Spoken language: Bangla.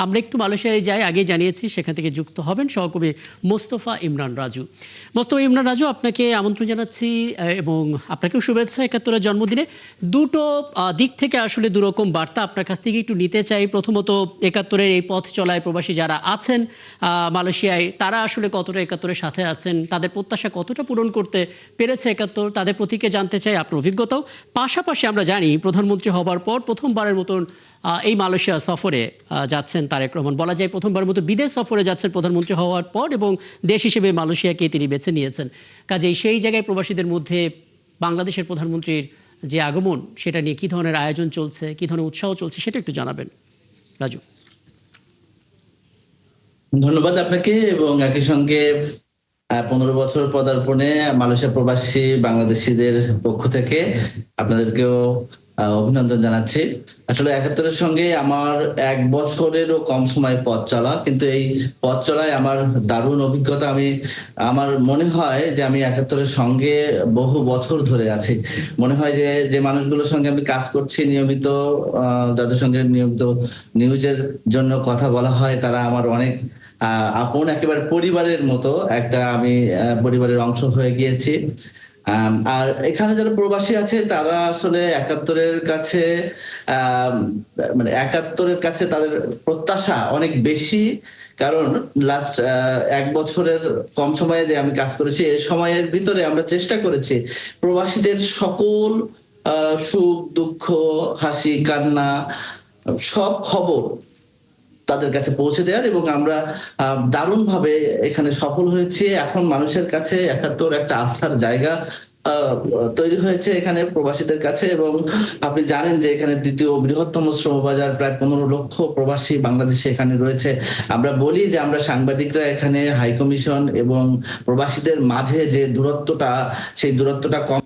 আমরা একটু মালয়েশিয়ায় যাই, আগে জানিয়েছি সেখান থেকে যুক্ত হবেন সহকবি মোস্তফা ইমরান রাজু। মোস্তফা ইমরান রাজু, আপনাকে আমন্ত্রণ জানাচ্ছি এবং আপনাকেও শুভেচ্ছা ৭১-এর জন্মদিনে। দুটো দিক থেকে আসলে দুরকম বার্তা আপনার কাছ থেকে একটু নিতে চাই। প্রথমত, ৭১-এর এই পথ চলায় প্রবাসী যারা আছেন মালয়েশিয়ায়, তারা আসলে কতটা ৭১-এর সাথে আছেন, তাদের প্রত্যাশা কতটা পূরণ করতে পেরেছে ৭১, তাদের প্রতীকে জানতে চাই, আপনার অভিজ্ঞতাও। পাশাপাশি আমরা জানি প্রধানমন্ত্রী হবার পর প্রথমবারের মতন এই মালয়েশিয়া সফরে যাচ্ছেন তারেক রহমান। বলা যায় প্রথমবারের মতো বিদেশ সফরে যাচ্ছেন প্রধানমন্ত্রী হওয়ার পর, এবং দেশ হিসেবে মালয়েশিয়াকে তিনি বেছে নিয়েছেন। কাজেই সেই জায়গায় প্রবাসীদের মধ্যে বাংলাদেশের প্রধানমন্ত্রীর যে আগমন, সেটা নিয়ে কী ধরনের আয়োজন চলছে, কী ধরনের উৎসাহ চলছে, সেটা একটু জানাবেন রাজু। ধন্যবাদ আপনাকে, এবং একই সঙ্গে 15 বছর পদার্পণে মালয়েশিয়া প্রবাসী বাংলাদেশিদের পক্ষ থেকে আপনাদেরকেও অভিনন্দন জানাচ্ছি। আসলে ৭১-এর সঙ্গে আমার 1 বছরেরও কম সময় পথ চলা, কিন্তু এই পথ চলায় আমার দারুণ অভিজ্ঞতা। আমার মনে হয় যে আমি ৭১-এর সঙ্গে বহু বছর ধরে আছি। মনে হয় যে যে মানুষগুলোর সঙ্গে আমি কাজ করছি নিয়মিত, যাদের সঙ্গে নিয়মিত নিউজের জন্য কথা বলা হয়, তারা আমার অনেক আপন, একেবারে পরিবারের মতো একটা আমি পরিবারের অংশ হয়ে গিয়েছি। আর এখানে যারা প্রবাসী আছে তারা আসলে ৭১-এর কাছে মানে ৭১-এর কাছে তাদের প্রত্যাশা অনেক বেশি। কারণ লাস্ট 1 বছরের কম সময়ে যে আমি কাজ করেছি, এই সময়ের ভিতরে আমরা চেষ্টা করেছি প্রবাসীদের সকল সুখ দুঃখ, হাসি কান্না, সব খবর তাদের কাছে পৌঁছে দেওয়ার, এবং আমরা দারুণভাবে এখানে সফল হয়েছি। এখন মানুষের কাছে ৭১ একটা আস্থার জায়গা তৈরি হয়েছে এখানে প্রবাসীদের কাছে। এবং আপনি জানেন যে এখানে দ্বিতীয় বৃহত্তম শ্রমবাজার, প্রায় 15 লক্ষ প্রবাসী বাংলাদেশে এখানে রয়েছে। আমরা বলি যে আমরা সাংবাদিকরা এখানে হাই কমিশন এবং প্রবাসীদের মাঝে যে দূরত্বটা, সেই দূরত্বটা কম